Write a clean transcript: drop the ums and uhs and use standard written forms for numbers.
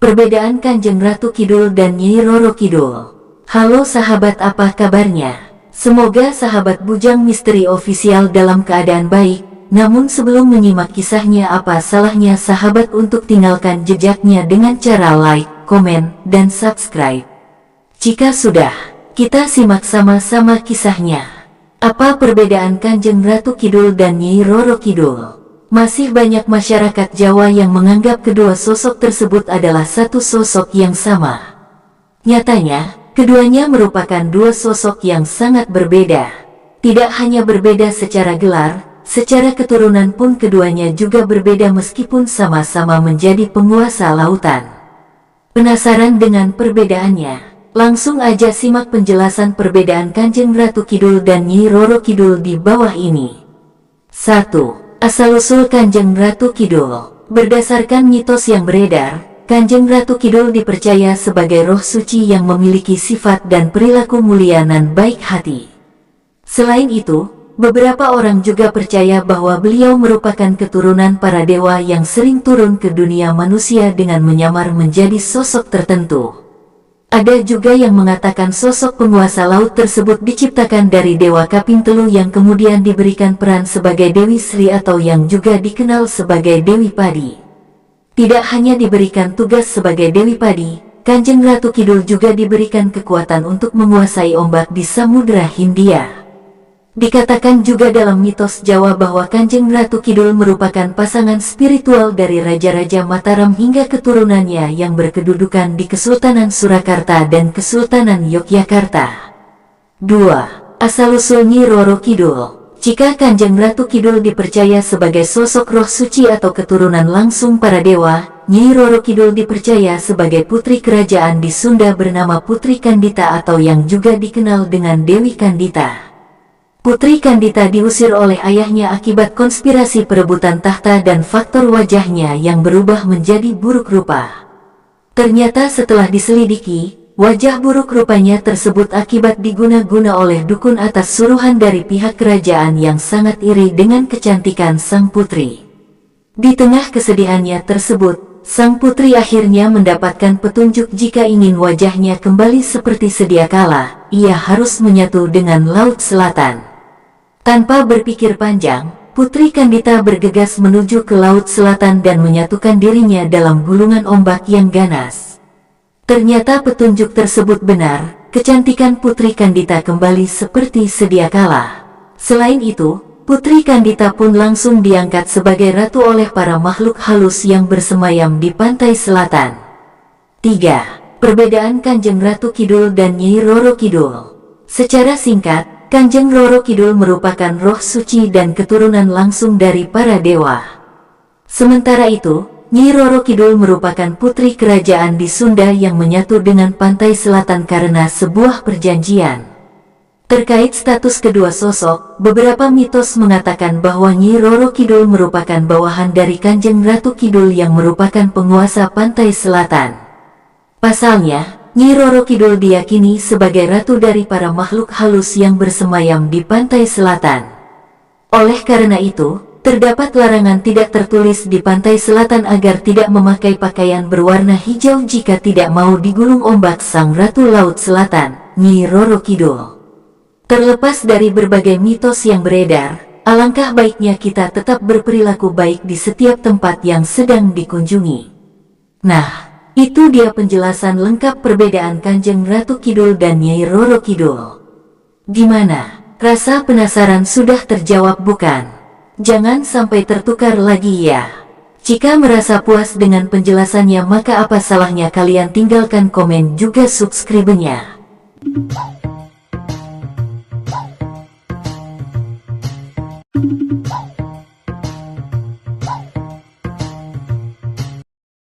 Perbedaan Kanjeng Ratu Kidul dan Nyi Roro Kidul. Halo sahabat, apa kabarnya? Semoga sahabat Bujang Misteri Official dalam keadaan baik. Namun sebelum menyimak kisahnya, apa salahnya sahabat untuk tinggalkan jejaknya dengan cara like, komen, dan subscribe. Jika sudah, kita simak sama-sama kisahnya. Apa perbedaan Kanjeng Ratu Kidul dan Nyi Roro Kidul? Masih banyak masyarakat Jawa yang menganggap kedua sosok tersebut adalah satu sosok yang sama. Nyatanya, keduanya merupakan dua sosok yang sangat berbeda. Tidak hanya berbeda secara gelar, secara keturunan pun keduanya juga berbeda meskipun sama-sama menjadi penguasa lautan. Penasaran dengan perbedaannya? Langsung aja simak penjelasan perbedaan Kanjeng Ratu Kidul dan Nyi Roro Kidul di bawah ini. 1. Asal-usul Kanjeng Ratu Kidul. Berdasarkan mitos yang beredar, Kanjeng Ratu Kidul dipercaya sebagai roh suci yang memiliki sifat dan perilaku mulia dan baik hati. Selain itu, beberapa orang juga percaya bahwa beliau merupakan keturunan para dewa yang sering turun ke dunia manusia dengan menyamar menjadi sosok tertentu. Ada juga yang mengatakan sosok penguasa laut tersebut diciptakan dari Dewa Kaping Telu yang kemudian diberikan peran sebagai Dewi Sri atau yang juga dikenal sebagai Dewi Padi. Tidak hanya diberikan tugas sebagai Dewi Padi, Kanjeng Ratu Kidul juga diberikan kekuatan untuk menguasai ombak di Samudra Hindia. Dikatakan juga dalam mitos Jawa bahwa Kanjeng Ratu Kidul merupakan pasangan spiritual dari Raja-Raja Mataram hingga keturunannya yang berkedudukan di Kesultanan Surakarta dan Kesultanan Yogyakarta. 2. Asal-usul Nyi Roro Kidul. Jika Kanjeng Ratu Kidul dipercaya sebagai sosok roh suci atau keturunan langsung para dewa, Nyi Roro Kidul dipercaya sebagai putri kerajaan di Sunda bernama Putri Kandita atau yang juga dikenal dengan Dewi Kandita. Putri Kandita diusir oleh ayahnya akibat konspirasi perebutan tahta dan faktor wajahnya yang berubah menjadi buruk rupa. Ternyata setelah diselidiki, wajah buruk rupanya tersebut akibat diguna-guna oleh dukun atas suruhan dari pihak kerajaan yang sangat iri dengan kecantikan sang putri. Di tengah kesedihannya tersebut, sang putri akhirnya mendapatkan petunjuk jika ingin wajahnya kembali seperti sedia kala, ia harus menyatu dengan Laut Selatan. Tanpa berpikir panjang, Putri Kandita bergegas menuju ke Laut Selatan dan menyatukan dirinya dalam gulungan ombak yang ganas. Ternyata petunjuk tersebut benar, kecantikan Putri Kandita kembali seperti sedia kala. Selain itu, Putri Kandita pun langsung diangkat sebagai ratu oleh para makhluk halus yang bersemayam di pantai selatan. 3. Perbedaan Kanjeng Ratu Kidul dan Nyi Roro Kidul. Secara singkat, Kanjeng Roro Kidul merupakan roh suci dan keturunan langsung dari para dewa. Sementara itu, Nyi Roro Kidul merupakan putri kerajaan di Sunda yang menyatu dengan pantai selatan karena sebuah perjanjian. Terkait status kedua sosok, beberapa mitos mengatakan bahwa Nyi Roro Kidul merupakan bawahan dari Kanjeng Ratu Kidul yang merupakan penguasa pantai selatan. Pasalnya, Nyi Roro Kidul diyakini sebagai ratu dari para makhluk halus yang bersemayam di pantai selatan. Oleh karena itu, terdapat larangan tidak tertulis di pantai selatan agar tidak memakai pakaian berwarna hijau jika tidak mau digulung ombak sang Ratu Laut Selatan, Nyi Roro Kidul. Terlepas dari berbagai mitos yang beredar, alangkah baiknya kita tetap berperilaku baik di setiap tempat yang sedang dikunjungi. Nah, itu dia penjelasan lengkap perbedaan Kanjeng Ratu Kidul dan Nyi Roro Kidul. Gimana? Rasa penasaran sudah terjawab bukan? Jangan sampai tertukar lagi ya. Jika merasa puas dengan penjelasannya, maka apa salahnya kalian tinggalkan komen juga subscribe-nya.